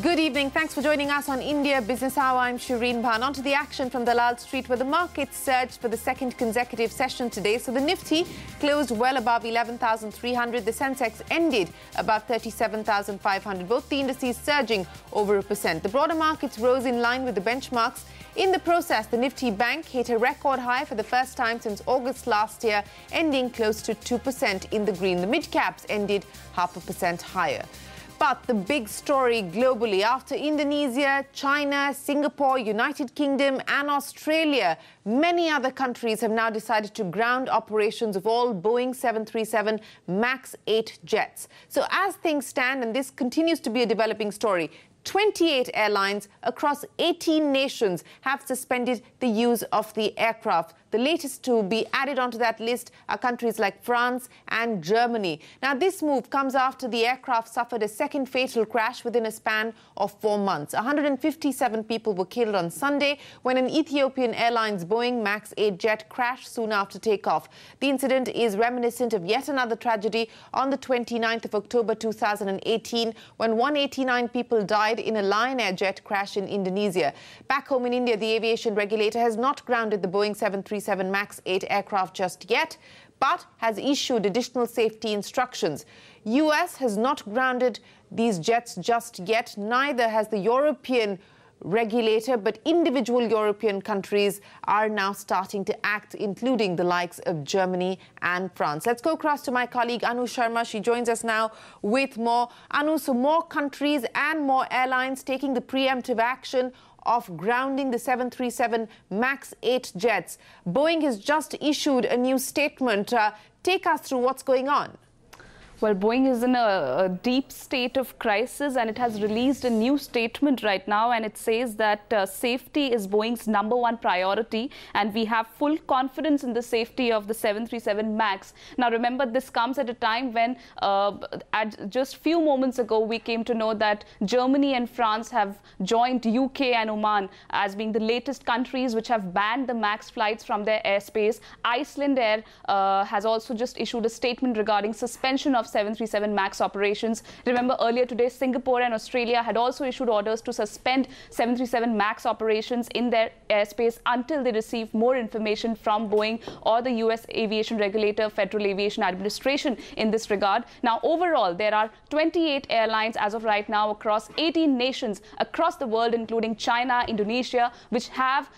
Good evening. Thanks for joining us on India Business Hour. I'm Shireen Bhan. On to the action from Dalal Street, where the market surged for the second consecutive session today. So the Nifty closed well above 11,300. The Sensex ended above 37,500. Both the indices surging over 1%. The broader markets rose in line with the benchmarks. In the process, the Nifty Bank hit a record high for the first time since August last year, ending close to 2% in the green. The mid-caps ended 0.5% higher. But the big story globally, after Indonesia, China, Singapore, United Kingdom and Australia, many other countries have now decided to ground operations of all Boeing 737 MAX 8 jets. So as things stand, and this continues to be a developing story, 28 airlines across 18 nations have suspended the use of the aircraft. The latest to be added onto that list are countries like France and Germany. Now, this move comes after the aircraft suffered a second fatal crash within a span of 4 months. 157 people were killed on Sunday when an Ethiopian Airlines Boeing MAX 8 jet crashed soon after takeoff. The incident is reminiscent of yet another tragedy on the 29th of October 2018 when 189 people died in a Lion Air jet crash in Indonesia. Back home in India, the aviation regulator has not grounded the Boeing 737 MAX 8 aircraft just yet, but has issued additional safety instructions. US has not grounded these jets just yet. Neither has the European regulator, but individual European countries are now starting to act, including the likes of Germany and France. Let's go across to my colleague Anu Sharma. She joins us now with more. Anu, so more countries and more airlines taking the preemptive action of grounding the 737 MAX 8 jets. Boeing has just issued a new statement. Take us through what's going on. Well, Boeing is in a deep state of crisis, and it has released a new statement right now, and it says that safety is Boeing's #1 priority, and we have full confidence in the safety of the 737 MAX. Now, remember, this comes at a time when at just few moments ago, we came to know that Germany and France have joined UK and Oman as being the latest countries which have banned the MAX flights from their airspace. Iceland Air has also just issued a statement regarding suspension of 737 MAX operations. Remember, earlier today, Singapore and Australia had also issued orders to suspend 737 MAX operations in their airspace until they receive more information from Boeing or the US aviation regulator, Federal Aviation Administration, in this regard. Now, overall, there are 28 airlines as of right now across 18 nations across the world, including China, Indonesia, which have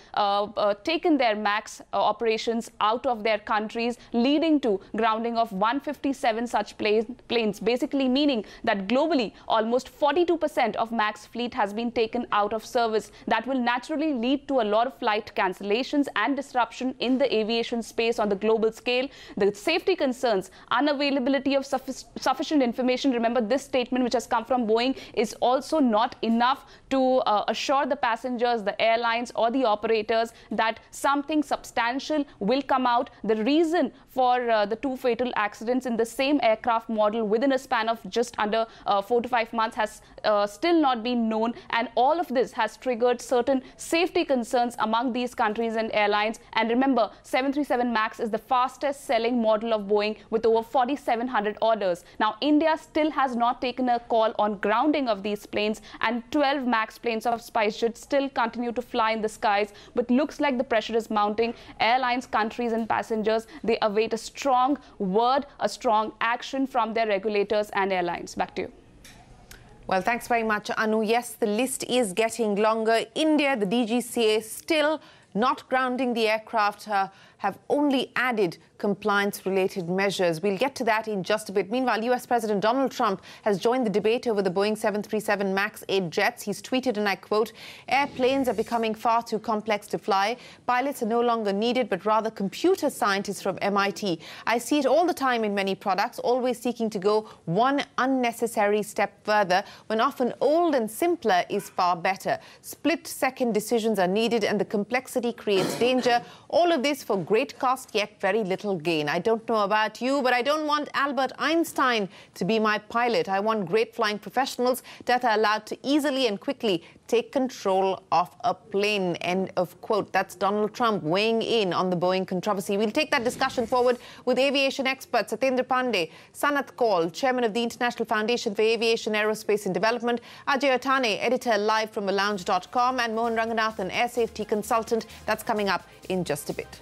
taken their MAX operations out of their countries, leading to grounding of 157 such planes, basically meaning that globally almost 42% of MAX fleet has been taken out of service. That will naturally lead to a lot of flight cancellations and disruption in the aviation space on the global scale. The safety concerns, unavailability of sufficient information. Remember, this statement which has come from Boeing is also not enough to assure the passengers, the airlines or the operators that something substantial will come out. The reason for the 2 fatal accidents in the same aircraft model within a span of just under 4 to 5 months has still not been known, and all of this has triggered certain safety concerns among these countries and airlines. And remember, 737 MAX is the fastest selling model of Boeing with over 4,700 orders. Now, India still has not taken a call on grounding of these planes, and 12 MAX planes of SpiceJet still continue to fly in the skies, but looks like the pressure is mounting. Airlines, countries and passengers, they await a strong word, a strong action from their regulators and airlines. Back to you. Well, thanks very much, Anu. Yes, the list is getting longer. India, the DGCA, still not grounding the aircraft, have only added compliance-related measures. We'll get to that in just a bit. Meanwhile, US President Donald Trump has joined the debate over the Boeing 737 MAX 8 jets. He's tweeted, and I quote, "Airplanes are becoming far too complex to fly. Pilots are no longer needed, but rather computer scientists from MIT. I see it all the time in many products, always seeking to go one unnecessary step further, when often old and simpler is far better. Split-second decisions are needed, and the complexity creates danger. All of this for great cost, yet very little gain. I don't know about you, but I don't want Albert Einstein to be my pilot. I want great flying professionals that are allowed to easily and quickly take control of a plane. End of quote. That's Donald Trump weighing in on the Boeing controversy. We'll take that discussion forward with aviation expert Satyendra Pandey, Sanath Kaul, chairman of the International Foundation for Aviation, Aerospace and Development, Ajay Atane, editor live from lounge.com, and Mohan Ranganathan, air safety consultant. That's coming up in just a bit.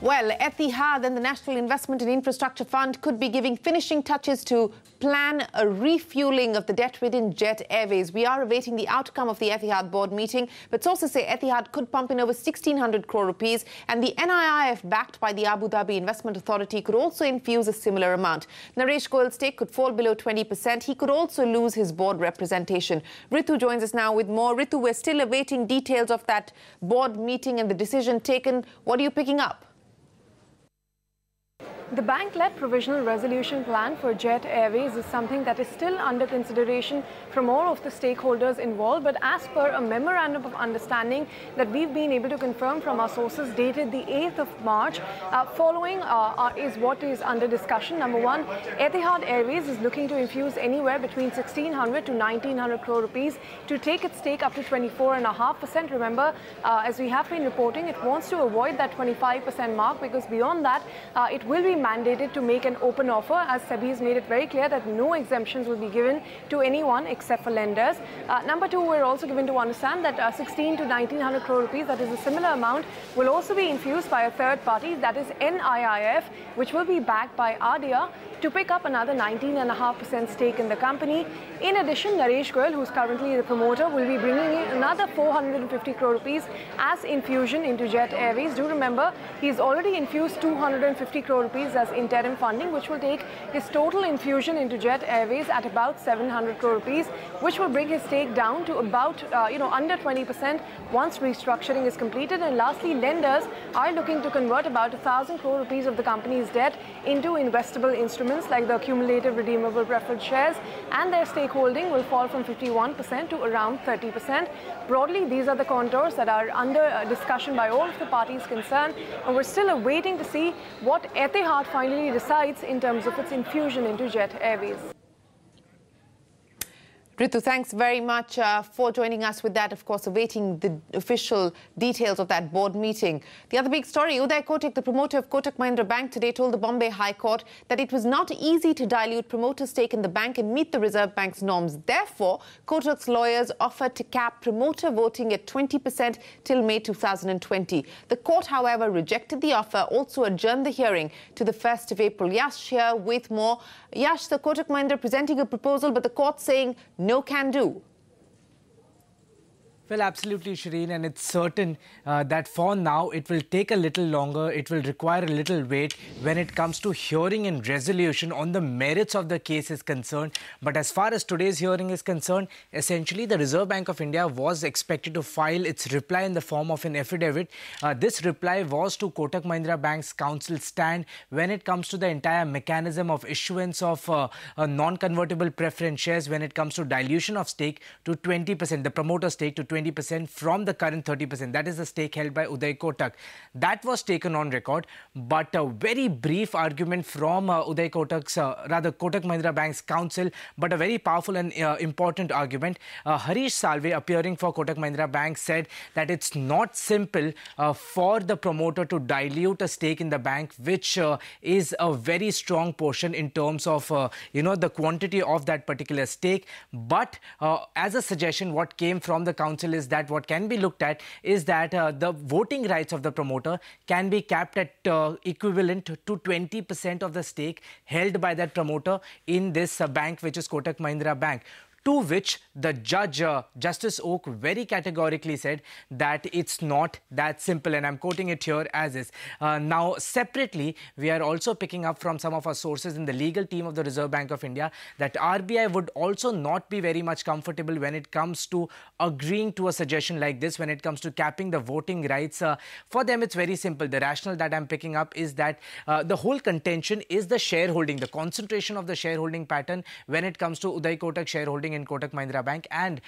Well, Etihad and the National Investment and Infrastructure Fund could be giving finishing touches to plan a refueling of the debt-ridden Jet Airways. We are awaiting the outcome of the Etihad board meeting, but sources say Etihad could pump in over 1,600 crore rupees, and the NIIF, backed by the Abu Dhabi Investment Authority, could also infuse a similar amount. Naresh Goyal's stake could fall below 20%. He could also lose his board representation. Ritu joins us now with more. Ritu, we're still awaiting details of that board meeting and the decision taken. What are you picking up? The bank-led provisional resolution plan for Jet Airways is something that is still under consideration from all of the stakeholders involved. But as per a memorandum of understanding that we've been able to confirm from our sources dated the 8th of March, following is what is under discussion. Number one, Etihad Airways is looking to infuse anywhere between 1,600 to 1,900 crore rupees to take its stake up to 24.5%. Remember, as we have been reporting, it wants to avoid that 25% mark because beyond that, it will be mandated to make an open offer, as SEBI has made it very clear that no exemptions will be given to anyone except for lenders. Number two, we're also given to understand that 16 to 1,900 crore rupees, that is a similar amount, will also be infused by a third party, that is NIIF, which will be backed by ADIA to pick up another 19.5% stake in the company. In addition, Naresh Goyal, who's currently the promoter, will be bringing in another 450 crore rupees as infusion into Jet Airways. Do remember, he's already infused 250 crore rupees as interim funding, which will take his total infusion into Jet Airways at about 700 crore rupees, which will bring his stake down to about, under 20% once restructuring is completed. And lastly, lenders are looking to convert about 1,000 crore rupees of the company's debt into investable instruments like the accumulative redeemable preferred shares, and their stakeholding will fall from 51% to around 30%. Broadly, these are the contours that are under discussion by all of the parties concerned, and we're still awaiting to see what Etihad finally decides in terms of its infusion into Jet Airways. Ritu, thanks very much for joining us with that. Of course, awaiting the official details of that board meeting. The other big story, Uday Kotak, the promoter of Kotak Mahindra Bank, today told the Bombay High Court that it was not easy to dilute promoter stake in the bank and meet the Reserve Bank's norms. Therefore, Kotak's lawyers offered to cap promoter voting at 20% till May 2020. The court, however, rejected the offer, also adjourned the hearing to the 1st of April. Yash here with more. Yash, the Kotak Mahindra presenting a proposal, but the court saying no can do. Well, absolutely, Shireen, and it's certain that for now it will take a little longer, it will require a little wait when it comes to hearing and resolution on the merits of the case is concerned. But as far as today's hearing is concerned, essentially the Reserve Bank of India was expected to file its reply in the form of an affidavit. This reply was to Kotak Mahindra Bank's counsel stand when it comes to the entire mechanism of issuance of non-convertible preference shares when it comes to dilution of stake to 20%, the promoter stake to 20% from the current 30%. That is the stake held by Uday Kotak. That was taken on record, but a very brief argument from Uday Kotak's, Kotak Mahindra Bank's counsel, but a very powerful and important argument. Harish Salve, appearing for Kotak Mahindra Bank, said that it's not simple for the promoter to dilute a stake in the bank, which is a very strong portion in terms of, the quantity of that particular stake. But as a suggestion, what came from the council is that what can be looked at is that the voting rights of the promoter can be capped at equivalent to 20% of the stake held by that promoter in this bank, which is Kotak Mahindra Bank. To which the judge, Justice Oak, very categorically said that it's not that simple. And I'm quoting it here as is. Now, separately, we are also picking up from some of our sources in the legal team of the Reserve Bank of India that RBI would also not be very much comfortable when it comes to agreeing to a suggestion like this, when it comes to capping the voting rights. For them, it's very simple. The rationale that I'm picking up is that the whole contention is the shareholding, the concentration of the shareholding pattern when it comes to Uday Kotak shareholding in Kotak Mahindra Bank, and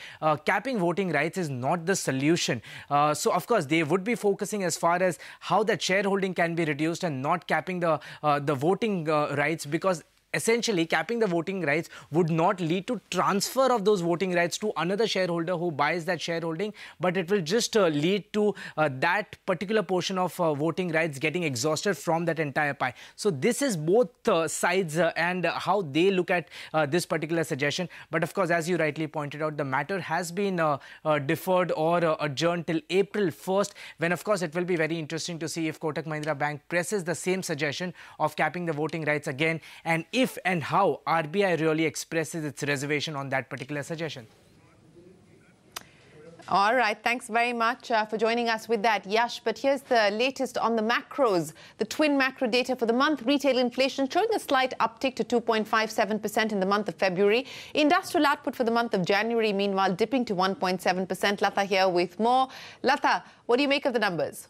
capping voting rights is not the solution. So, of course, they would be focusing as far as how that shareholding can be reduced and not capping the voting rights, because essentially capping the voting rights would not lead to transfer of those voting rights to another shareholder who buys that shareholding, but it will just lead to that particular portion of voting rights getting exhausted from that entire pie. So this is both sides and how they look at this particular suggestion. But of course, as you rightly pointed out, the matter has been deferred or adjourned till April 1st, when of course it will be very interesting to see if Kotak Mahindra Bank presses the same suggestion of capping the voting rights again, and if and how RBI really expresses its reservation on that particular suggestion. All right, thanks very much for joining us with that, Yash. But here's the latest on the macros. The twin macro data for the month: retail inflation showing a slight uptick to 2.57% in the month of February. Industrial output for the month of January, meanwhile, dipping to 1.7%. Lata here with more. Lata, what do you make of the numbers?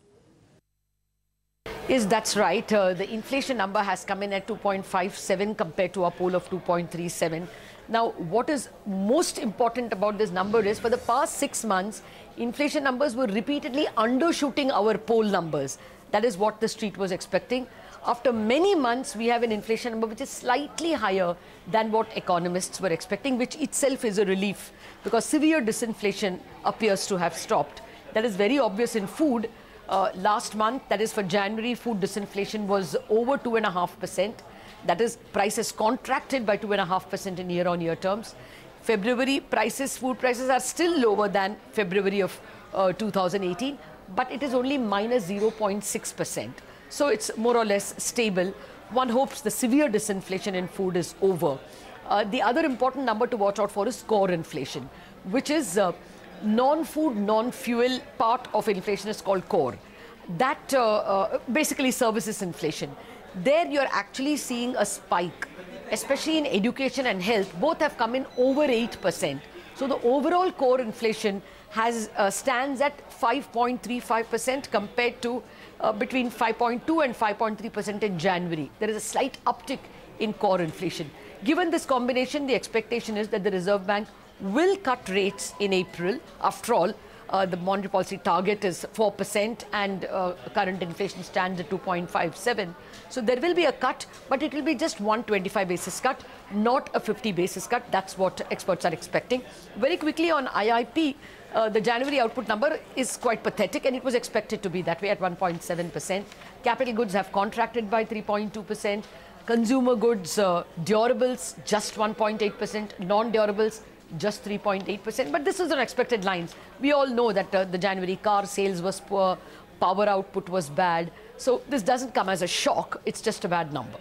Yes, that's right. The inflation number has come in at 2.57 compared to a poll of 2.37. Now, what is most important about this number is, for the past 6 months, inflation numbers were repeatedly undershooting our poll numbers. That is what the street was expecting. After many months, we have an inflation number which is slightly higher than what economists were expecting, which itself is a relief, because severe disinflation appears to have stopped. That is very obvious in food. Last month, that is for January, food disinflation was over 2.5%. That is, prices contracted by 2.5% in year-on-year terms. February prices, food prices are still lower than February of 2018, but it is only minus 0.6%. So it's more or less stable. One hopes the severe disinflation in food is over. The other important number to watch out for is core inflation, which is non-food, non-fuel part of inflation is called core. That basically services inflation. There you're actually seeing a spike, especially in education and health. Both have come in over 8%. So the overall core inflation has stands at 5.35% compared to between 5.2 and 5.3% in January. There is a slight uptick in core inflation. Given this combination, the expectation is that the Reserve Bank will cut rates in April. After all, the monetary policy target is 4% and current inflation stands at 2.57. So there will be a cut, but it will be just 125 basis cut, not a 50 basis cut. That's what experts are expecting. Very quickly on IIP, the January output number is quite pathetic, and it was expected to be that way at 1.7%. Capital goods have contracted by 3.2%. Consumer goods, durables, just 1.8%. Non-durables, just 3.8%. But this is on expected lines. We all know that the January car sales was poor, power output was bad. So this doesn't come as a shock. It's just a bad number.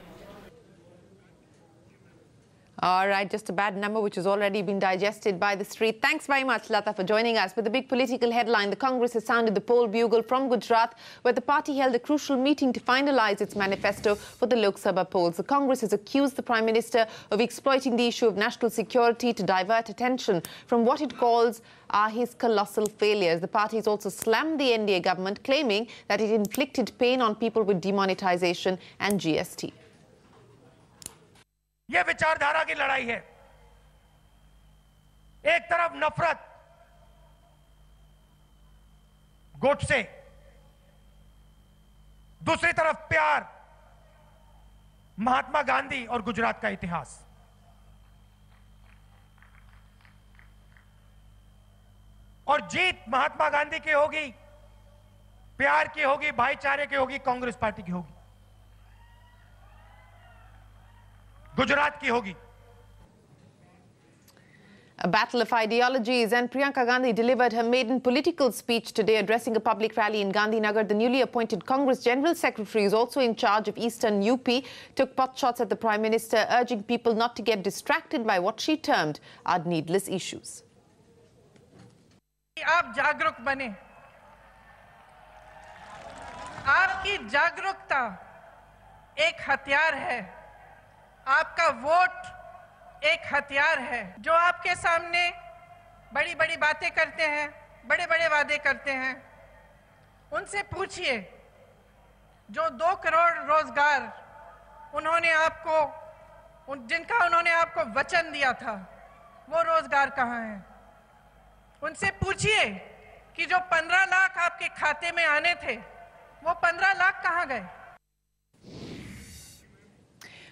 All right, just a bad number which has already been digested by the street. Thanks very much, Lata, for joining us. With the big political headline, the Congress has sounded the poll bugle from Gujarat, where the party held a crucial meeting to finalise its manifesto for the Lok Sabha polls. The Congress has accused the Prime Minister of exploiting the issue of national security to divert attention from what it calls are his colossal failures. The party has also slammed the NDA government, claiming that it inflicted pain on people with demonetisation and GST. ये विचारधारा की लड़ाई है। एक तरफ नफरत, गुट से, दूसरी तरफ प्यार, महात्मा गांधी और गुजरात का इतिहास। और जीत महात्मा गांधी की होगी, प्यार की होगी, भाईचारे की होगी, कांग्रेस पार्टी की होगी, गुजरात की होगी। A battle of ideologies, and Priyanka Gandhi delivered her maiden political speech today, addressing a public rally in Gandhinagar. The newly appointed Congress General Secretary, is also in charge of Eastern UP, took potshots at the Prime Minister, urging people not to get distracted by what she termed are needless issues. आप जागरूक बने, आपकी जागरूकता एक हथियार है, आपका vote एक हथियार है। जो आपके सामने बड़ी बड़ी बातें करते हैं, बड़े बड़े वादे करते हैं, उनसे पूछिए। जो 2 करोड़ रोजगार उन्होंने आपको, जिनका उन्होंने आपको वचन दिया था, वो रोजगार कहाँ है? उनसे पूछिए कि जो 15 लाख आपके खाते में आने थे, वो 15 लाख कहाँ गए?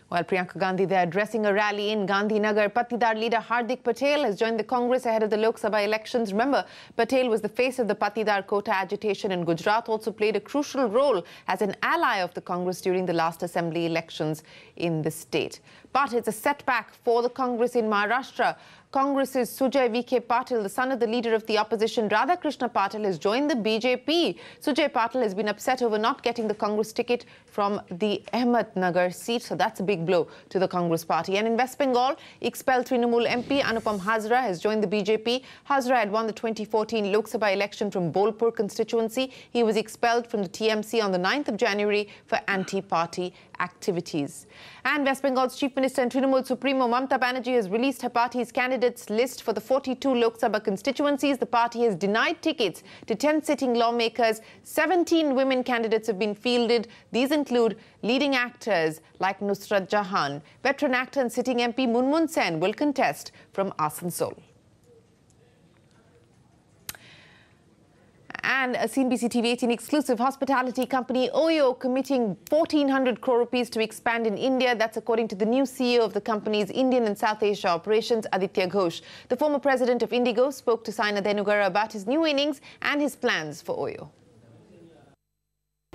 While Priyanka Gandhi there addressing a rally in Gandhinagar, Patidar leader Hardik Patel has joined the Congress ahead of the Lok Sabha elections. Remember, Patel was the face of the Patidar quota agitation in Gujarat, also played a crucial role as an ally of the Congress during the last assembly elections in the state. But it's a setback for the Congress in Maharashtra. Congress's Sujay V.K. Patil, the son of the leader of the opposition, Radhakrishna Patil, has joined the BJP. Sujay Patil has been upset over not getting the Congress ticket from the Ahmednagar seat, so that's a big blow to the Congress party. And in West Bengal, expelled Trinamool MP Anupam Hazra has joined the BJP. Hazra had won the 2014 Lok Sabha election from Bolpur constituency. He was expelled from the TMC on the 9th of January for anti-party activities. And West Bengal's Chief Minister and Trinamool Supremo Mamata Banerjee has released her party's candidates list for the 42 Lok Sabha constituencies. The party has denied tickets to 10 sitting lawmakers. 17 women candidates have been fielded. These include leading actors like Nusrat Jahan. Veteran actor and sitting MP Munmun Sen will contest from Asansol. And a CNBC-TV18 exclusive hospitality company, Oyo, committing 1,400 crore rupees to expand in India. That's according to the new CEO of the company's Indian and South Asia operations, Aditya Ghosh. The former president of Indigo spoke to Saina Denugara about his new innings and his plans for Oyo.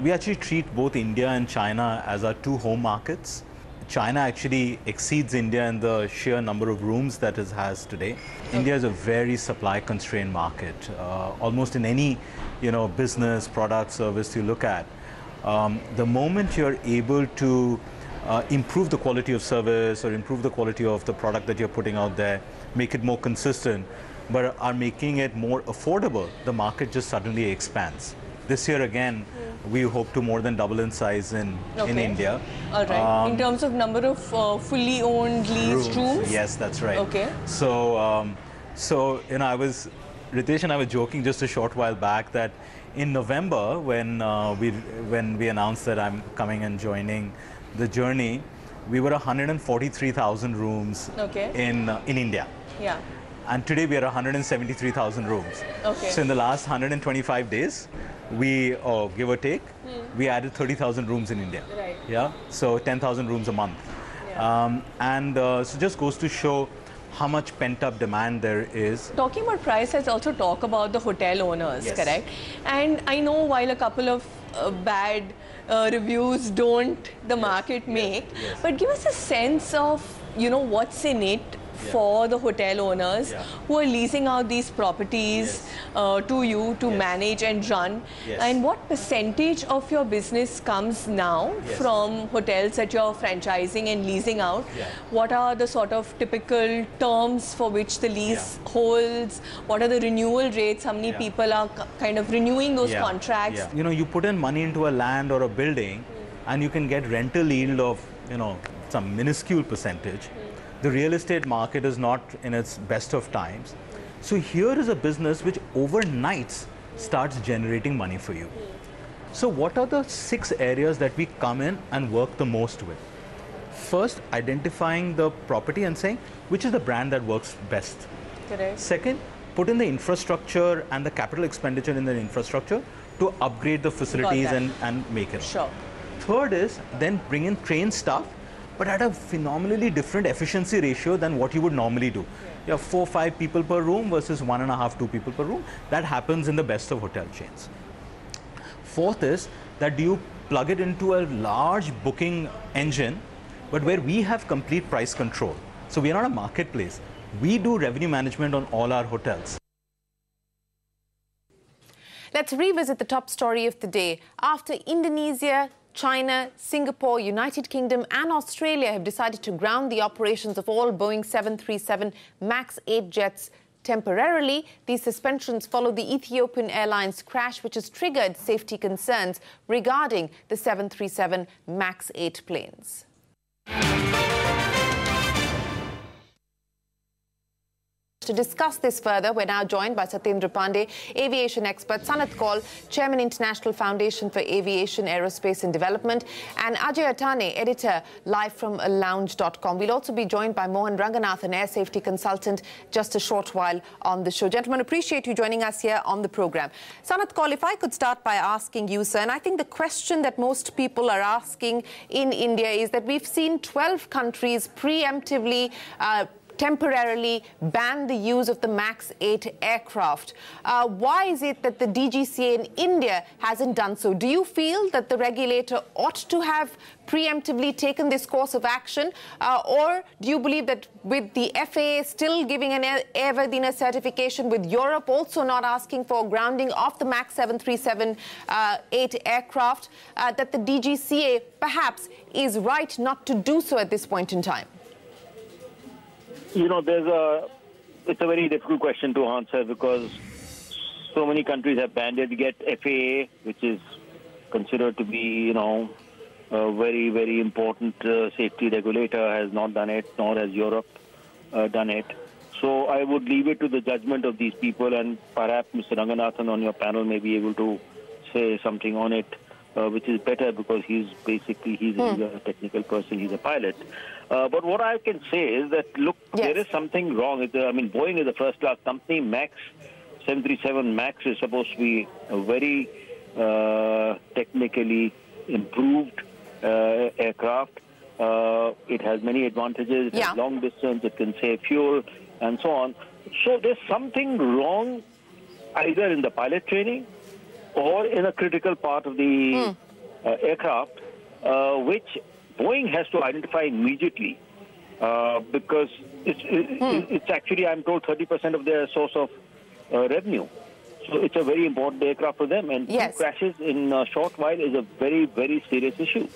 We actually treat both India and China as our two home markets. China actually exceeds India in the sheer number of rooms that it has today. India is a very supply-constrained market. Almost in any, business, product, service you look at, the moment you're able to improve the quality of service or improve the quality of the product that you're putting out there, make it more consistent, but are making it more affordable, the market just suddenly expands. This year again, we hope to more than double in size in India. All right. In terms of number of fully owned leased rooms? Yes, that's right. Okay. So, Ritesh and I were joking just a short while back that in November, when we announced that I'm coming and joining the journey, we were 143,000 rooms in India. Yeah. And today we are 173,000 rooms. Okay. So in the last 125 days, we, give or take, we added 30,000 rooms in India. Right. Yeah. So 10,000 rooms a month. Yeah. So just goes to show how much pent-up demand there is. Talking about price, let's also talk about the hotel owners, Yes. correct? And I know while a couple of bad reviews don't the market make, but give us a sense of, what's in it for the hotel owners who are leasing out these properties to you to manage and run. And what percentage of your business comes now from hotels that you're franchising and leasing out? What are the sort of typical terms for which the lease holds? What are the renewal rates? How many people are kind of renewing those contracts? You put in money into a land or a building and you can get rental yield of, some minuscule percentage. The real estate market is not in its best of times. So here is a business which overnight starts generating money for you. So what are the 6 areas that we come in and work the most with? First, identifying the property and saying which is the brand that works best. Correct. Second, put in the infrastructure and the capital expenditure in the infrastructure to upgrade the facilities and make it. Sure. Third is then bring in trained staff, but at a phenomenally different efficiency ratio than what you would normally do. You have 4-5 people per room versus 1.5-2 people per room. That happens in the best of hotel chains. Fourth is that do you plug it into a large booking engine, but where we have complete price control. So we are not a marketplace. We do revenue management on all our hotels. Let's revisit the top story of the day. After Indonesia, China, Singapore, United Kingdom and Australia have decided to ground the operations of all Boeing 737 MAX 8 jets temporarily. These suspensions follow the Ethiopian Airlines crash, which has triggered safety concerns regarding the 737 MAX 8 planes. To discuss this further, we're now joined by Satyendra Pandey, aviation expert, Sanat Kaul, Chairman, International Foundation for Aviation, Aerospace and Development, and Ajay Atane, editor, live from lounge.com. We'll also be joined by Mohan Ranganathan, air safety consultant, just a short while on the show. Gentlemen, appreciate you joining us here on the program. Sanat Kaul, if I could start by asking you, sir, and I think the question that most people are asking in India is that we've seen 12 countries preemptively temporarily ban the use of the MAX 8 aircraft. Why is it that the DGCA in India hasn't done so? Do you feel that the regulator ought to have preemptively taken this course of action? Or do you believe that with the FAA still giving an airworthiness certification, with Europe also not asking for grounding of the MAX 737-8 aircraft, that the DGCA perhaps is right not to do so at this point in time? You know, it's a very difficult question to answer because so many countries have banned it. Yet FAA, which is considered to be, you know, a very, very important safety regulator, has not done it, nor has Europe done it. So I would leave it to the judgment of these people, and perhaps Mr. Ranganathan on your panel may be able to say something on it, which is better because he's a technical person, he's a pilot. But what I can say is that, look, there is something wrong. I mean, Boeing is a first-class company. MAX 737 MAX is supposed to be a very technically improved aircraft. It has many advantages. It has long distance. It can save fuel and so on. So there's something wrong either in the pilot training or in a critical part of the aircraft, which Boeing has to identify immediately because it's actually, I'm told, 30% of their source of revenue. So it's a very important aircraft for them. And two crashes in a short while is a very, very serious issue.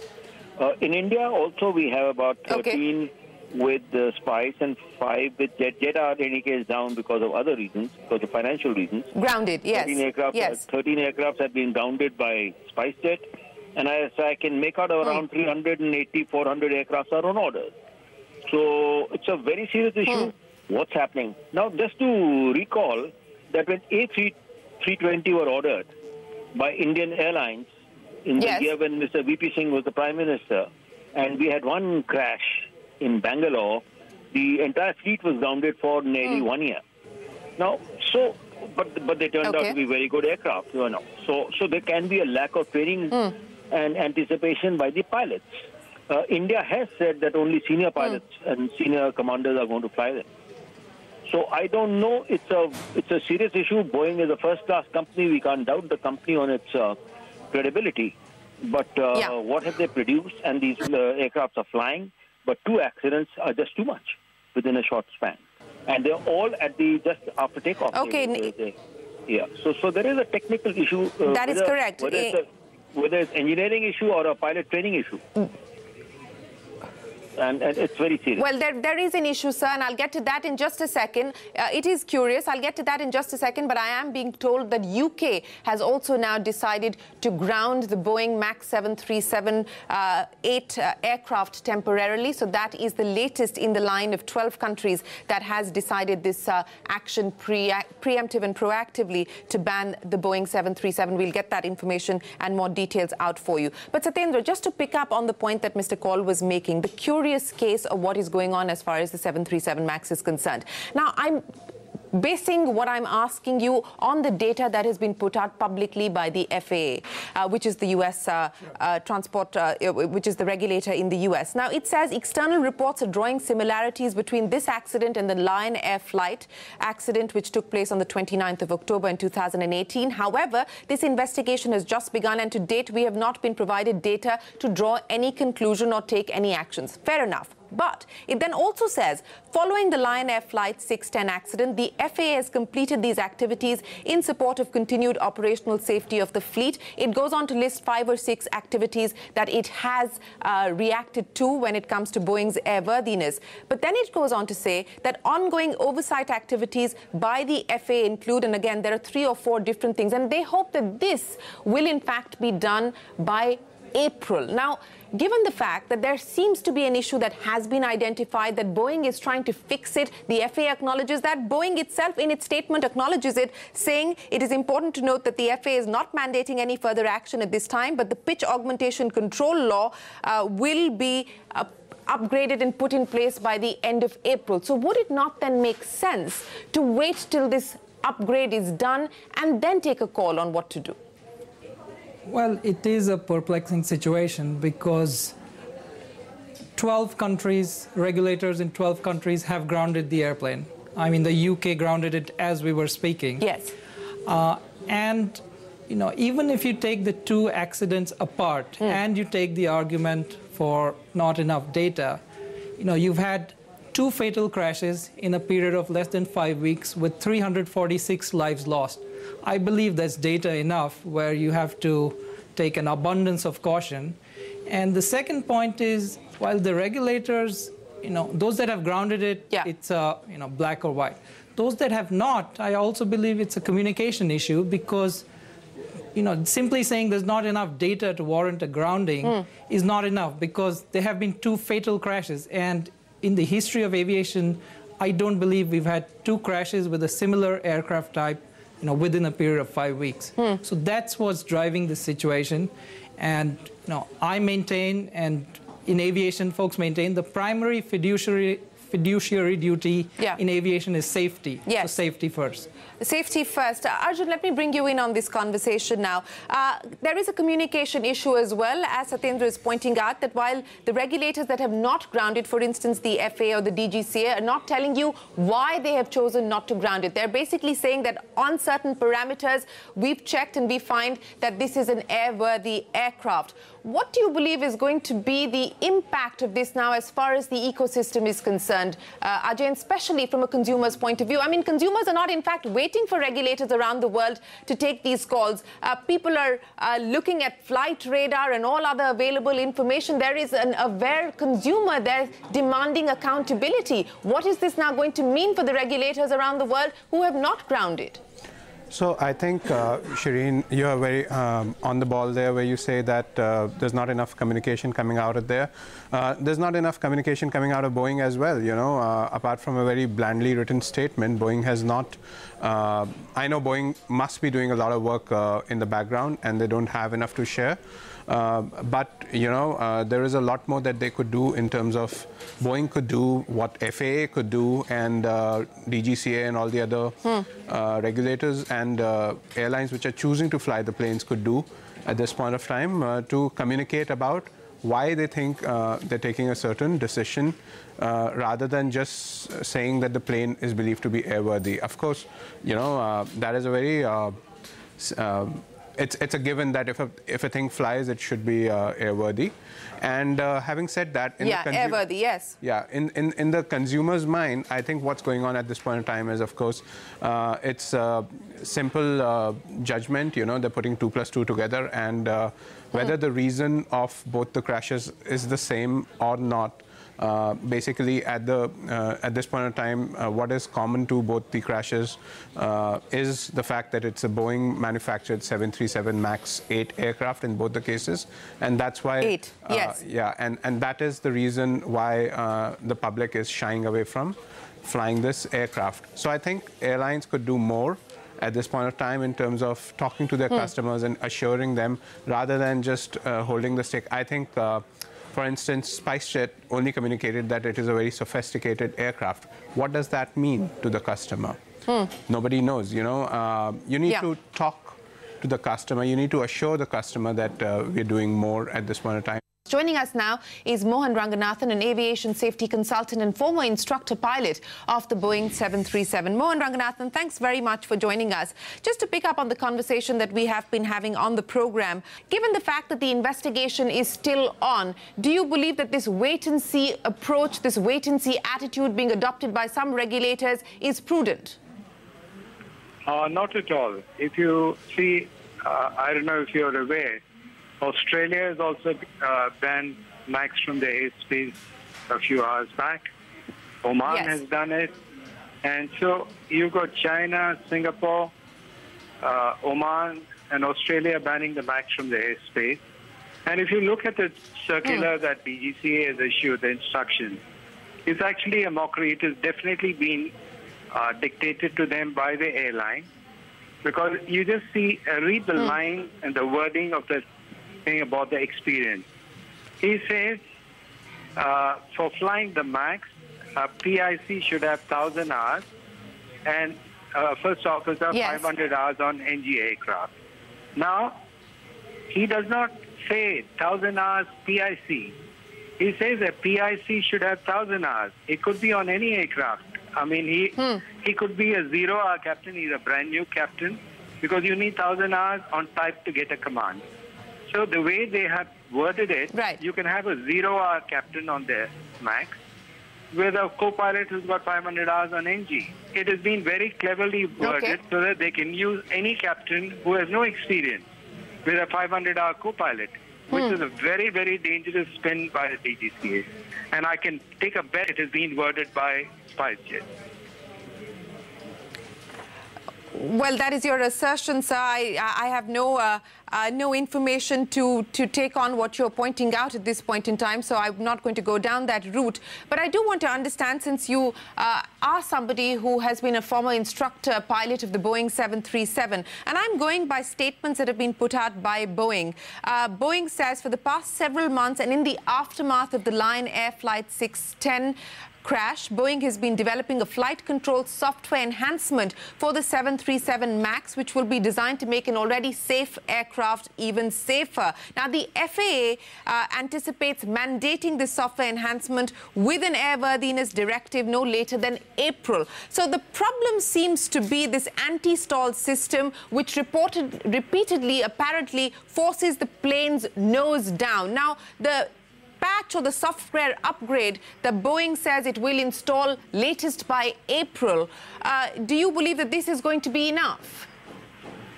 In India also we have about 13 with Spice and 5 with Jet. Jet are in any case down because of other reasons, because of financial reasons. Grounded, 13 aircraft have been grounded by Spice Jet. And as I can make out, around 380, 400 aircraft are on order. So it's a very serious issue. What's happening? Now, just to recall that when A320 were ordered by Indian Airlines in the year when Mr. VP Singh was the Prime Minister, and we had one crash in Bangalore, the entire fleet was grounded for nearly 1 year. Now, but they turned out to be very good aircraft, you know. So there can be a lack of training and anticipation by the pilots. India has said that only senior pilots and senior commanders are going to fly them. So I don't know. It's a serious issue. Boeing is a first-class company. We can't doubt the company on its credibility. But what have they produced? And these aircrafts are flying. But 2 accidents are just too much within a short span. And they're all at just after takeoff. So there is a technical issue. That is correct. Whether it's engineering issue or a pilot training issue. And it's very serious. Well, there is an issue, sir, and I'll get to that in just a second. It is curious. I'll get to that in just a second, but I am being told that UK has also now decided to ground the Boeing MAX 737-8 aircraft temporarily. So that is the latest in the line of 12 countries that has decided this action preemptive and proactively to ban the Boeing 737. We'll get that information and more details out for you. But Satyendra, just to pick up on the point that Mr. Kaul was making, the curious case of what is going on as far as the 737 MAX is concerned. Now, I'm basing what I'm asking you on the data that has been put out publicly by the FAA, which is the U.S. Which is the regulator in the U.S. Now, it says external reports are drawing similarities between this accident and the Lion Air flight accident, which took place on the 29th of October in 2018. However, this investigation has just begun, and to date, we have not been provided data to draw any conclusion or take any actions. Fair enough. But it then also says, following the Lion Air Flight 610 accident, the FAA has completed these activities in support of continued operational safety of the fleet. It goes on to list 5 or 6 activities that it has reacted to when it comes to Boeing's airworthiness. But then it goes on to say that ongoing oversight activities by the FAA include, and again, there are 3 or 4 different things, and they hope that this will in fact be done by April. Now, given the fact that there seems to be an issue that has been identified, that Boeing is trying to fix it, the FAA acknowledges that, Boeing itself in its statement acknowledges it, saying it is important to note that the FAA is not mandating any further action at this time, but the pitch augmentation control law will be upgraded and put in place by the end of April. So would it not then make sense to wait till this upgrade is done and then take a call on what to do? Well, it is a perplexing situation because 12 countries, regulators in 12 countries have grounded the airplane. I mean, the UK grounded it as we were speaking. Yes. And, you know, even if you take the two accidents apart and you take the argument for not enough data, you know, you've had 2 fatal crashes in a period of less than 5 weeks with 346 lives lost. I believe that's data enough where you have to take an abundance of caution. And the second point is, while the regulators, you know, those that have grounded it, it's you know, black or white. Those that have not, I also believe it's a communication issue because, you know, simply saying there's not enough data to warrant a grounding is not enough because there have been 2 fatal crashes. And in the history of aviation, I don't believe we've had 2 crashes with a similar aircraft type, you know, within a period of 5 weeks. So that's what's driving the situation. And, you know, I maintain, and in aviation folks maintain, the primary fiduciary duty in aviation is safety. So safety first. Safety first. Arjun, let me bring you in on this conversation now. There is a communication issue as well, as Satyendra is pointing out, that while the regulators that have not grounded, for instance, the FAA or the DGCA, are not telling you why they have chosen not to ground it. They're basically saying that on certain parameters, we've checked and we find that this is an airworthy aircraft. What do you believe is going to be the impact of this now as far as the ecosystem is concerned, Ajay, especially from a consumer's point of view? I mean, consumers are not, in fact, waiting for regulators around the world to take these calls. People are looking at flight radar and all other available information. There is an aware consumer there demanding accountability. What is this now going to mean for the regulators around the world who have not grounded? So I think, Shireen, you are very on the ball there where you say that there's not enough communication coming out of there. There's not enough communication coming out of Boeing as well, you know, apart from a very blandly written statement. Boeing has not, I know Boeing must be doing a lot of work in the background and they don't have enough to share. But, you know, there is a lot more that they could do in terms of Boeing could do what FAA could do and DGCA and all the other regulators and airlines which are choosing to fly the planes could do at this point of time to communicate about why they think they're taking a certain decision rather than just saying that the plane is believed to be airworthy. Of course, you know, that is a very... It's a given that if a thing flies, it should be airworthy. And having said that, airworthy, yes. Yeah, in the consumer's mind, I think what's going on at this point in time is, of course, it's a simple judgment. You know, they're putting 2 + 2 together, and whether the reason of both the crashes is the same or not. Basically, at this point in time, what is common to both the crashes is the fact that it's a Boeing manufactured 737 MAX 8 aircraft in both the cases, and that's why 8, yes, yeah, and that is the reason why the public is shying away from flying this aircraft. So I think airlines could do more at this point of time in terms of talking to their customers and assuring them rather than just holding the stick. I think. For instance, SpiceJet only communicated that it is a very sophisticated aircraft. What does that mean to the customer? Nobody knows, you know. You need to talk to the customer. You need to assure the customer that we're doing more at this point in time. Joining us now is Mohan Ranganathan, an aviation safety consultant and former instructor pilot of the Boeing 737. Mohan Ranganathan, thanks very much for joining us. Just to pick up on the conversation that we have been having on the program, given the fact that the investigation is still on, do you believe that this wait-and-see approach, this wait-and-see attitude being adopted by some regulators is prudent? Not at all. If you see, I don't know if you're aware, Australia has also banned MAX from the airspace a few hours back. Oman has done it. And so you've got China, Singapore, Oman, and Australia banning the MAX from the airspace. And if you look at the circular that DGCA has issued, the instructions, it's actually a mockery. It has definitely been dictated to them by the airline, because you just read the line and the wording of the thing about the experience. He says, for flying the MAX, PIC should have 1,000 hours, and first officer 500 hours on NG aircraft. Now, he does not say 1,000 hours PIC. He says that PIC should have 1,000 hours. It could be on any aircraft. I mean, he could be a 0-hour captain. He's a brand new captain, because you need 1,000 hours on type to get a command. So the way they have worded it, you can have a 0-hour captain on their MAX with a co-pilot who's got 500 hours on NG. It has been very cleverly worded so that they can use any captain who has no experience with a 500-hour co-pilot, which is a very, very dangerous spin by the DGCA. And I can take a bet it has been worded by SpiceJet. Well, that is your assertion, sir. I have no information to take on what you're pointing out at this point in time, so I'm not going to go down that route. But I do want to understand, since you are somebody who has been a former instructor pilot of the Boeing 737, and I'm going by statements that have been put out by Boeing. Boeing says for the past several months and in the aftermath of the Lion Air Flight 610 crash, Boeing has been developing a flight control software enhancement for the 737 MAX, which will be designed to make an already safe aircraft even safer. Now, the FAA anticipates mandating this software enhancement with an airworthiness directive no later than April. So the problem seems to be this anti-stall system, which repeatedly apparently forces the plane's nose down. Now, the patch or the software upgrade that Boeing says it will install latest by April. Do you believe that this is going to be enough?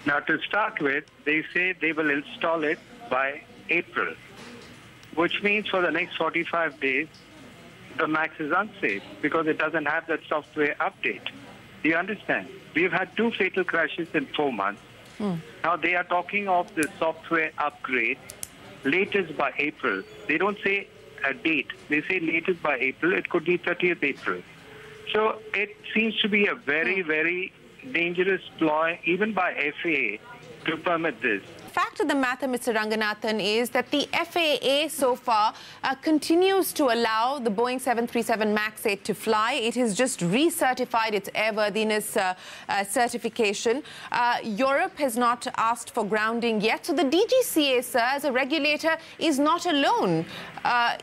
Now, to start with, they say they will install it by April, which means for the next 45 days, the MAX is unsafe because it doesn't have that software update. Do you understand? We've had 2 fatal crashes in 4 months. Now, they are talking of the software upgrade latest by April. They don't say a date. They say latest by April. It could be 30th April. So it seems to be a very, very dangerous ploy, even by FAA, to permit this. The fact of the matter, Mr. Ranganathan, is that the FAA so far continues to allow the Boeing 737 MAX 8 to fly. It has just recertified its airworthiness certification. Europe has not asked for grounding yet. So the DGCA, sir, as a regulator, is not alone,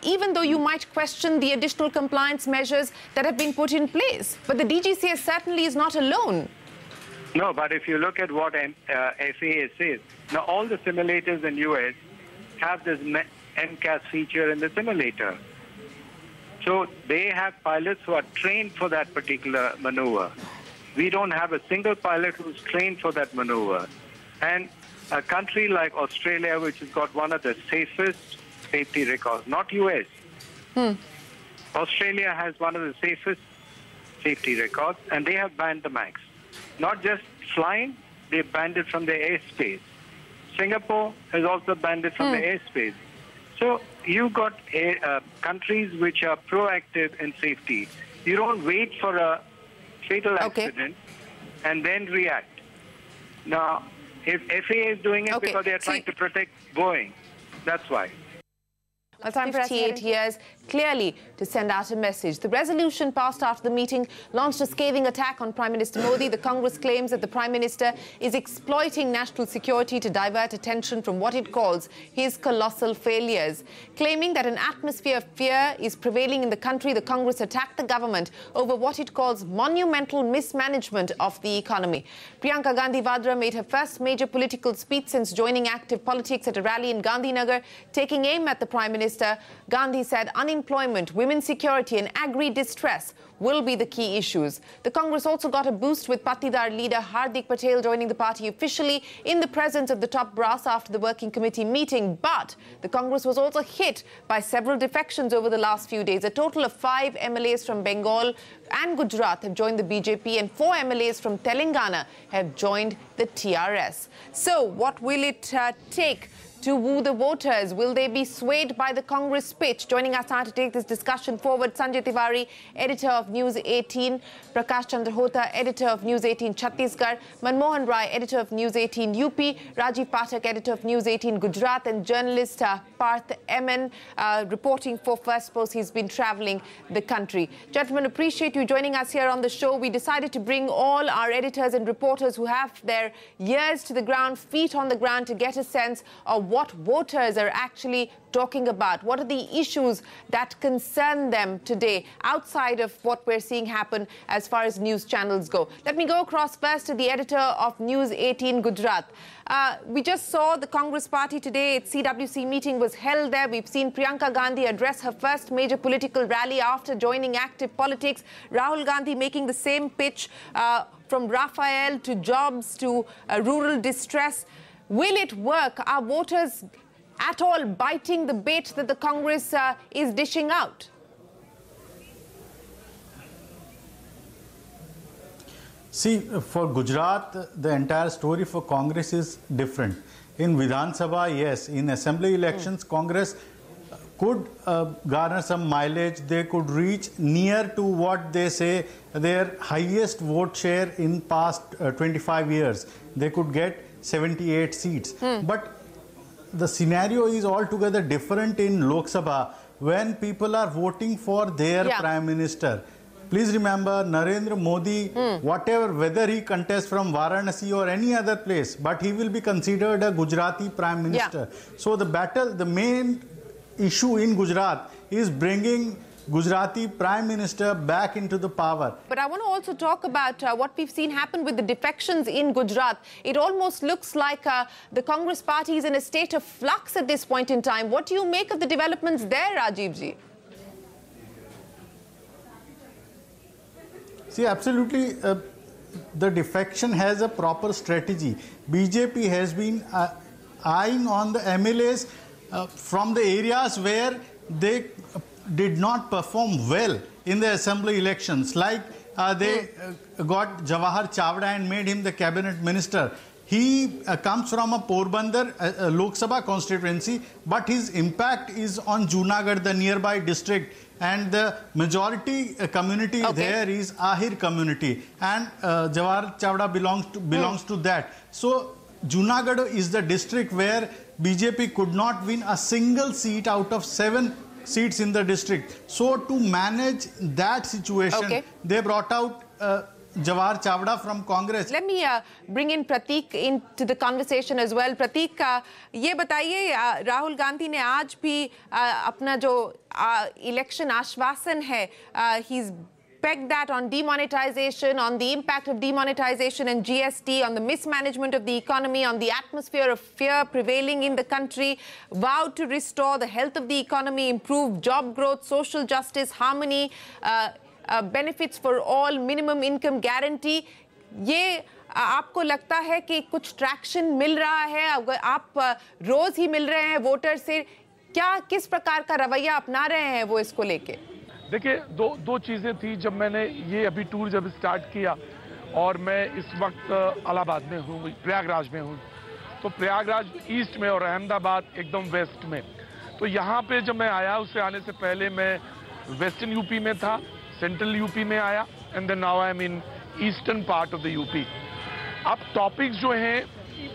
even though you might question the additional compliance measures that have been put in place. But the DGCA certainly is not alone. No, but if you look at what FAA says, now all the simulators in US have this MCAS feature in the simulator. So they have pilots who are trained for that particular maneuver. We don't have a single pilot who's trained for that maneuver. And a country like Australia, which has got one of the safest safety records, not US. Australia has one of the safest safety records, and they have banned the MAX. Not just flying, they banned it from the airspace. Singapore has also banned it from the airspace. So you've got countries which are proactive in safety. You don't wait for a fatal accident and then react. Now, if FAA is doing it because they are trying to protect Boeing, that's why. Well, time for 58 years, clearly to send out a message. The resolution passed after the meeting launched a scathing attack on Prime Minister Modi. The Congress claims that the Prime Minister is exploiting national security to divert attention from what it calls his colossal failures. Claiming that an atmosphere of fear is prevailing in the country, the Congress attacked the government over what it calls monumental mismanagement of the economy. Priyanka Gandhi Vadra made her first major political speech since joining active politics at a rally in Gandhinagar, taking aim at the Prime Minister. Gandhi said unemployment, women's security and agri-distress will be the key issues. The Congress also got a boost with Patidar leader Hardik Patel joining the party officially in the presence of the top brass after the working committee meeting. But the Congress was also hit by several defections over the last few days. A total of 5 MLAs from Bengal and Gujarat have joined the BJP and 4 MLAs from Telangana have joined the TRS. So what will it take to woo the voters? Will they be swayed by the Congress pitch? Joining us now to take this discussion forward, Sanjay Tiwari, editor of News 18, Prakash Chandrahota, editor of News 18 Chhattisgarh, Manmohan Rai, editor of News 18 UP, Rajiv Pathak, editor of News 18 Gujarat, and journalist Parth MN, reporting for First Post. He's been travelling the country. Gentlemen, appreciate you joining us here on the show. We decided to bring all our editors and reporters who have their ears to the ground, feet on the ground, to get a sense of what voters are actually talking about. What are the issues that concern them today outside of what we're seeing happen as far as news channels go? Let me go across first to the editor of News 18 Gujarat. We just saw the Congress party today. Its CWC meeting was held there. We've seen Priyanka Gandhi address her first major political rally after joining active politics. Rahul Gandhi making the same pitch from Rafael to jobs to rural distress. Will it work? Are voters at all biting the bait that the Congress is dishing out? See, for Gujarat, the entire story for Congress is different. In Vidhan Sabha, yes. In assembly elections, Congress could garner some mileage. They could reach near to what they say their highest vote share in past 25 years. They could get 78 seats. But the scenario is altogether different in Lok Sabha when people are voting for their Prime Minister. Please remember, Narendra Modi, whatever, whether he contests from Varanasi or any other place, but he will be considered a Gujarati Prime Minister. So the battle, the main issue in Gujarat is bringing Gujarati Prime Minister back into the power. But I want to also talk about what we've seen happen with the defections in Gujarat. It almost looks like the Congress party is in a state of flux at this point in time. What do you make of the developments there, Rajiv ji? See, absolutely, the defection has a proper strategy. BJP has been eyeing on the MLAs from the areas where they did not perform well in the assembly elections, like they got Jawahar Chavda and made him the cabinet minister. He comes from a Porbandar Lok Sabha constituency, but his impact is on Junagadh, the nearby district, and the majority community there is Ahir community, and Jawahar Chavda belongs to that. So Junagadh is the district where BJP could not win a single seat out of 7 seats in the district. So to manage that situation, they brought out Jawahar Chavda from Congress. Let me bring in Pratik into the conversation as well. Pratik, ये बताइए, राहुल गांधी ने आज भी अपना जो election आश्वासन है, he's pegged that on demonetization, on the impact of demonetization and GST, on the mismanagement of the economy, on the atmosphere of fear prevailing in the country, vowed to restore the health of the economy, improve job growth, social justice, harmony, benefits for all, minimum income guarantee. ये आपको लगता है कि कुछ traction मिल रहा है? अगर आप रोज ही मिल रहे हैं वोटर से, क्या किस प्रकार का रवैया अपना रहे हैं वो इसको लेके? देखिए, दो चीज़ें थी जब मैंने ये अभी टूर जब स्टार्ट किया, और मैं इस वक्त इलाहाबाद में हूँ, प्रयागराज में हूँ, तो प्रयागराज ईस्ट में और अहमदाबाद एकदम वेस्ट में। तो यहाँ पे जब मैं आया, उससे आने से पहले मैं वेस्टर्न यूपी में था, सेंट्रल यूपी में आया, and then now I am in eastern part of the UP. अब टॉपिक्स जो हैं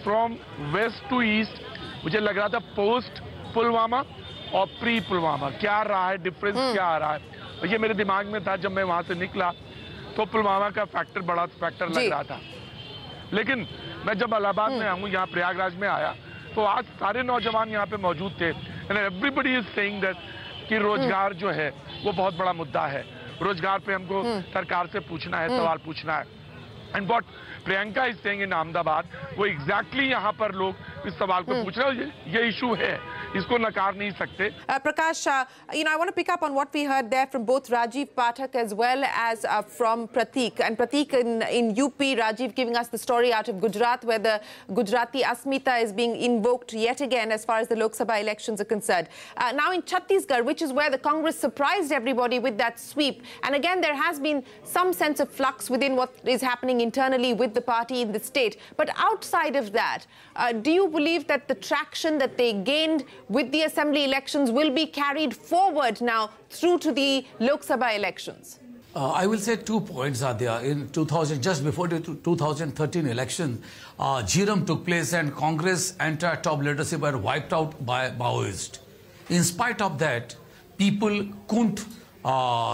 फ्रॉम वेस्ट टू ईस्ट, मुझे लग रहा था पोस्ट पुलवामा और प्री पुलवामा क्या रहा है, डिफरेंस क्या आ रहा है, और ये मेरे दिमाग में था। जब मैं वहां से निकला तो पुलवामा का फैक्टर बड़ा फैक्टर लग रहा था, लेकिन मैं जब इलाहाबाद में आऊँ, यहाँ प्रयागराज में आया, तो आज सारे नौजवान यहाँ पे मौजूद थे, and everybody is saying that कि रोजगार जो है वो बहुत बड़ा मुद्दा है। रोजगार पे हमको सरकार से पूछना है, सवाल पूछना है। And what Priyanka is saying in Ahmedabad, वो एग्जैक्टली यहाँ पर लोग इस सवाल को पूछ रहे हैं। ये इशू है इसको नकार नहीं सकते. Prakash, I want to pick up on what we heard there from both Rajiv Pathak as well as from Pratik. And Pratik in UP, Rajiv giving us the story out of Gujarat, where the Gujarati Asmita is being invoked yet again as far as the Lok Sabha elections are concerned. Now in Chhattisgarh, which is where the Congress surprised everybody with that sweep. And again, there has been some sense of flux within what is happening internally with the party in the state. But outside of that, do you believe that the traction that they gained with the assembly elections will be carried forward now through to the Lok Sabha elections? I will say 2 points are there. In 2000, just before the 2013 election, Jiram took place and Congress entire top leadership were wiped out by Maoists. In spite of that, people couldn't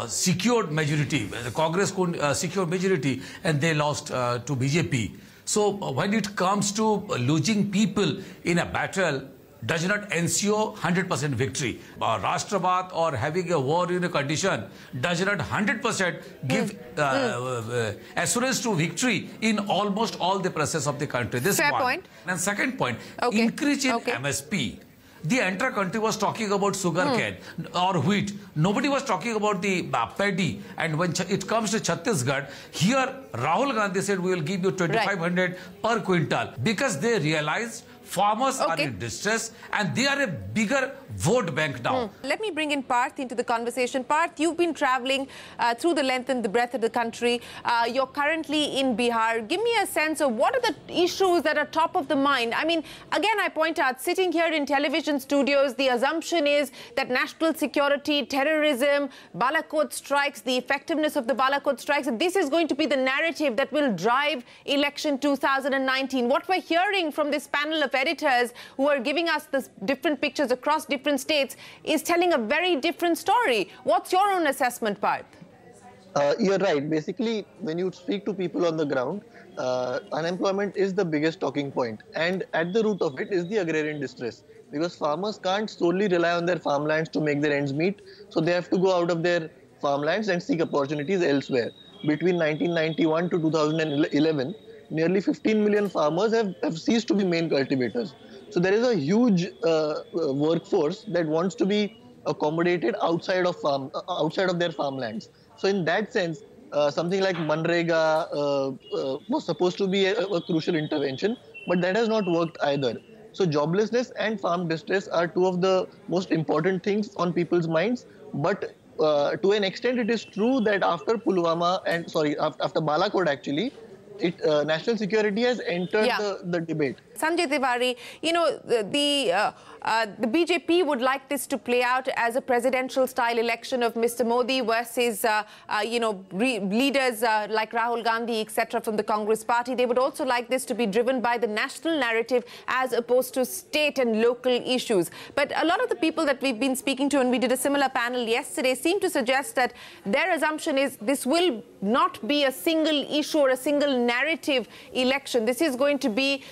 secure majority. The Congress couldn't secure majority and they lost to BJP. So when it comes to losing people in a battle, does not ensure 100% victory. Rashtrabat or having a war in a condition does not 100% give assurance to victory in almost all the process of the country. This Fair one. point. And second point, increase in MSP. The entire country was talking about sugar cane or wheat. Nobody was talking about the paddy. And when it comes to Chhattisgarh, here Rahul Gandhi said we will give you 2,500 per quintal because they realized farmers are in distress and they are a bigger vote bank now. Let me bring in Parth into the conversation. Parth, you've been traveling through the length and the breadth of the country. You're currently in Bihar. Give me a sense of what are the issues that are top of the mind. I mean, again, I point out, sitting here in television studios, the assumption is that national security, terrorism, Balakot strikes, the effectiveness of the Balakot strikes, and this is going to be the narrative that will drive election 2019. What we're hearing from this panel of editors who are giving us the different pictures across different states is telling a very different story. What's your own assessment, Parth? You're right. Basically, when you speak to people on the ground, unemployment is the biggest talking point. And at the root of it is the agrarian distress. Because farmers can't solely rely on their farmlands to make their ends meet. So they have to go out of their farmlands and seek opportunities elsewhere. Between 1991 to 2011, nearly 15 million farmers have ceased to be main cultivators. So there is a huge workforce that wants to be accommodated outside of their farmlands. So in that sense, something like Manrega was supposed to be a crucial intervention, but that has not worked either. So joblessness and farm distress are two of the most important things on people's minds. But to an extent, it is true that after Pulwama and after Balakot actually, national security has entered the debate. Sanjay Tiwari, the BJP would like this to play out as a presidential-style election of Mr. Modi versus, leaders like Rahul Gandhi, etc., from the Congress party. They would also like this to be driven by the national narrative as opposed to state and local issues. But a lot of the people that we've been speaking to, and we did a similar panel yesterday, seem to suggest that their assumption is this will not be a single issue or a single narrative election. This is going to be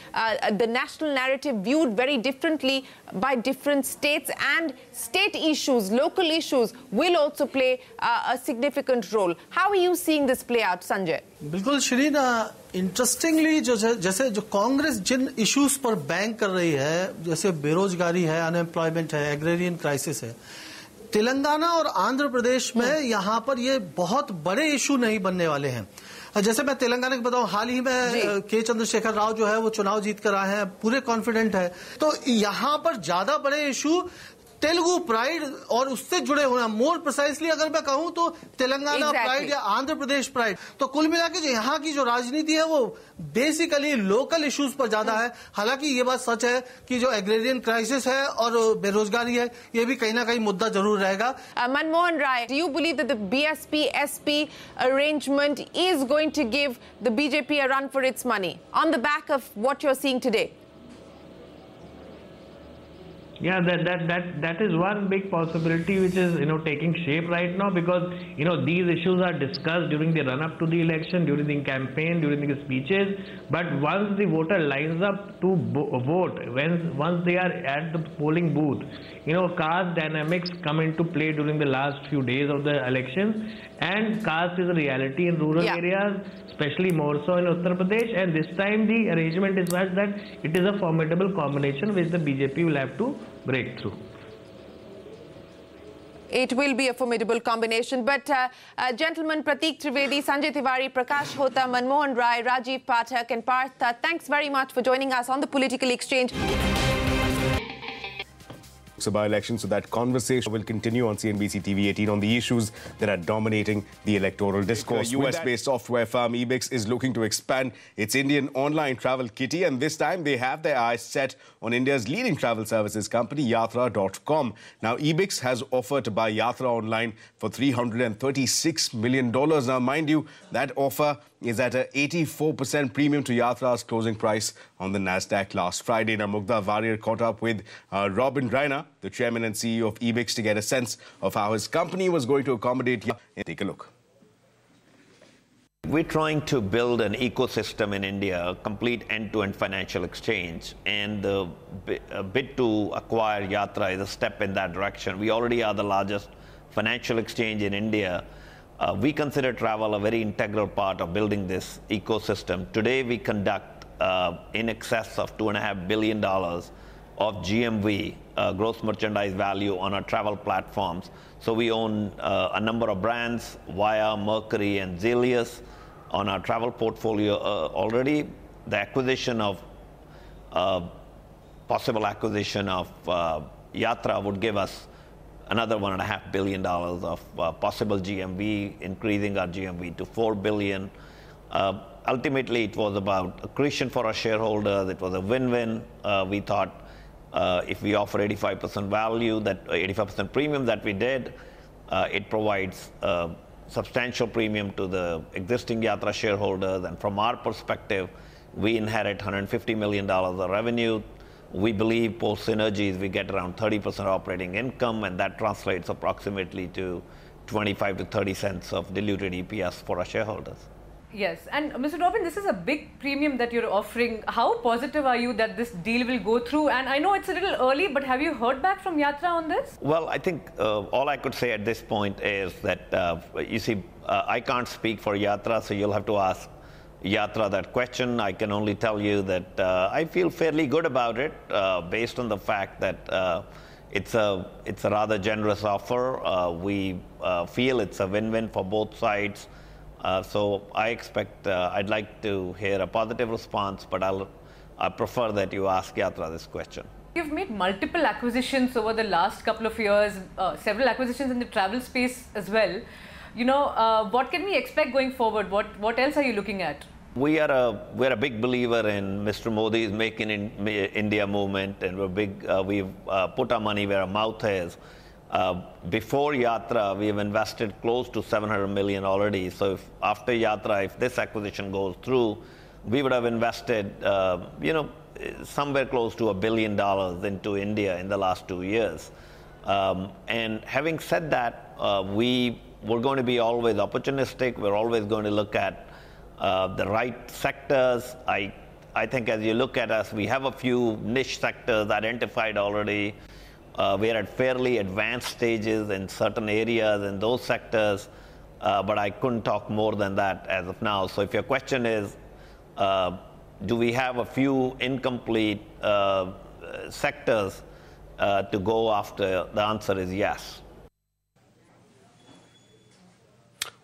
the national narrative viewed very differently by different states, and state issues, local issues will also play a significant role. How are you seeing this play out, Sanjay? बिल्कुल श्रीन, interestingly जैसे जो कांग्रेस जिन issues पर bank कर रही है, जैसे बेरोजगारी है, अनएम्प्लॉयमेंट है, एग्रेरियन क्राइसिस है, तेलंगाना और आंध्र प्रदेश में यहाँ पर ये बहुत बड़े इशू नहीं बनने वाले हैं. जैसे मैं तेलंगाना के बताऊं, हाल ही में के चंद्रशेखर राव जो है वो चुनाव जीत कर आए हैं, पूरे कॉन्फिडेंट है. तो यहाँ पर ज्यादा बड़े इशू तेलुगु प्राइड और उससे जुड़े होना, मोर प्रिसाइसली अगर मैं कहूं तो तेलंगाना प्राइड या आंध्र प्रदेश प्राइड. तो कुल मिला के जो यहाँ की जो राजनीति है वो बेसिकली लोकल इश्यूज पर ज्यादा है. हालांकि ये बात सच है कि जो एग्रेरियन क्राइसिस है और बेरोजगारी है, ये भी कहीं ना कहीं मुद्दा जरूर रहेगा. Manmohan Rai, do you believe that the BSP-SP arrangement is going to give the BJP a run for its money on the back of what you're seeing today? Yeah, that is one big possibility which is taking shape right now, because these issues are discussed during the run up to the election, during the campaign, during the speeches. But once the voter lines up to vote, once they are at the polling booth, caste dynamics come into play during the last few days of the elections, and caste is a reality in rural areas, especially more so in Uttar Pradesh. And this time the arrangement is such that it is a formidable combination which the BJP will have to breakthrough. It will be a formidable combination. But gentlemen, Pratik Trivedi, Sanjay Tiwari, Prakash Hota, Manmohan Rai, Rajiv Pathak and Partha, thanks very much for joining us on the Political Exchange. By election, so that conversation will continue on CNBC-TV18 on the issues that are dominating the electoral discourse. US-based software firm Ebix is looking to expand its Indian online travel kitty, and this time they have their eyes set on India's leading travel services company, Yatra.com. Now, Ebix has offered to buy Yatra online for $336 million. Now, mind you, that offer is at an 84% premium to Yatra's closing price on the Nasdaq last Friday. Now, Mugdha Warrior caught up with Robin Raina, the chairman and CEO of Ebix, to get a sense of how his company was going to accommodate Yatra. Take a look. We're trying to build an ecosystem in India, a complete end-to-end financial exchange, and the bid to acquire Yatra is a step in that direction. We already are the largest financial exchange in India. We consider travel a very integral part of building this ecosystem. Today, we conduct in excess of $2.5 billion of GMV, gross merchandise value, on our travel platforms. So we own a number of brands, Via, Mercury, and Zelius, on our travel portfolio already. The acquisition of, possible acquisition of Yatra would give us another $1.5 billion of possible GMV, increasing our GMV to $4 billion. Ultimately, it was about accretion for our shareholders. It was a win-win. We thought if we offer 85% value, that 85% premium that we did, it provides substantial premium to the existing Yatra shareholders. And from our perspective, we inherit $150 million of revenue. We believe post synergies, we get around 30% operating income, and that translates approximately to 25 to 30 cents of diluted EPS for our shareholders. Yes, and Mr. Robin, this is a big premium that you're offering. How positive are you that this deal will go through? And I know it's a little early, but have you heard back from Yatra on this? Well, I think all I could say at this point is that, you see, I can't speak for Yatra, so you'll have to ask Yatra that question. I can only tell you that I feel fairly good about it, based on the fact that it's a rather generous offer. We feel it's a win-win for both sides. So I expect, I'd like to hear a positive response, but I prefer that you ask Yatra this question. You've made multiple acquisitions over the last couple of years, several acquisitions in the travel space as well. You know, what can we expect going forward? What else are you looking at? We're a big believer in Mr. Modi's Make in India movement, and we've put our money where our mouth is. Before Yatra, we have invested close to $700 million already. So after Yatra, if this acquisition goes through, we would have invested, somewhere close to $1 billion into India in the last 2 years. And having said that, we're going to be always opportunistic. We're always going to look at the right sectors. I think as you look at us, we have a few niche sectors identified already. We're at fairly advanced stages in certain areas in those sectors, but I couldn't talk more than that as of now. So if your question is, do we have a few incomplete sectors to go after, the answer is yes.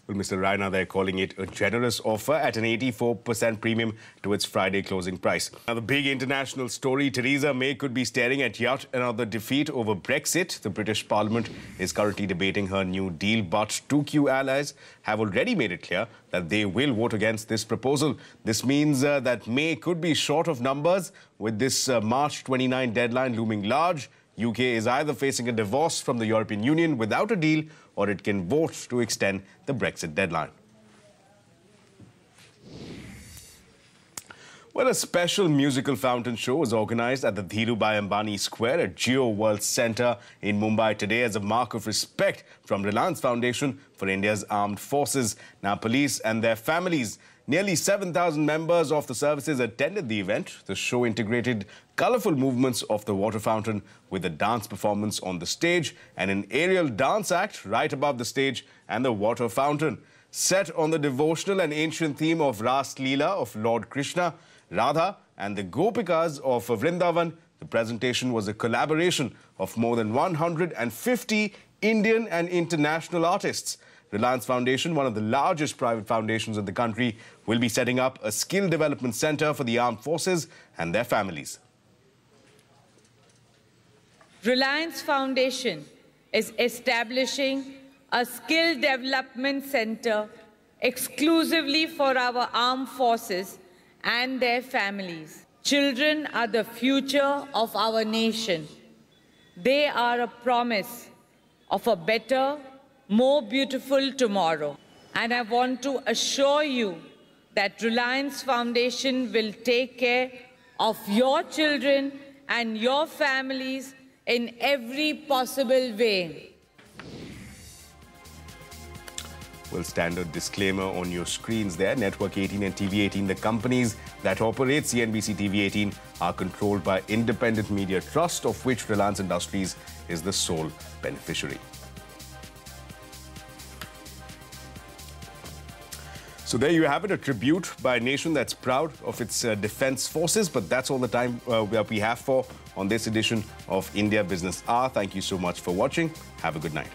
Well, Mr. Raina, they're calling it a generous offer at an 84% premium to its Friday closing price. Now, the big international story, Theresa May could be staring at yet another defeat over Brexit. The British Parliament is currently debating her new deal, but two key allies have already made it clear that they will vote against this proposal. This means that May could be short of numbers, with this March 29 deadline looming large. UK is either facing a divorce from the European Union without a deal, or it can vote to extend the Brexit deadline. Well, a special musical fountain show was organized at the Dhirubhai Ambani Square at Geo World Centre in Mumbai today as a mark of respect from Reliance Foundation for India's armed forces. Now, police and their families, nearly 7,000 members of the services attended the event. The show integrated colourful movements of the water fountain with a dance performance on the stage and an aerial dance act right above the stage and the water fountain. Set on the devotional and ancient theme of Ras Leela of Lord Krishna, Radha and the Gopikas of Vrindavan, The presentation was a collaboration of more than 150 Indian and international artists. Reliance Foundation, one of the largest private foundations in the country, will be setting up a skill development center for the armed forces and their families. Reliance Foundation is establishing a skill development center exclusively for our armed forces and their families. Children are the future of our nation. They are a promise of a better, more beautiful tomorrow. And I want to assure you that Reliance Foundation will take care of your children and your families in every possible way. Well, standard disclaimer on your screens there. Network 18 and TV18, the companies that operate CNBC-TV18 are controlled by Independent Media Trust, of which Reliance Industries is the sole beneficiary. So there you have it, a tribute by a nation that's proud of its defense forces. But that's all the time we have for on this edition of India Business Hour. Thank you so much for watching. Have a good night.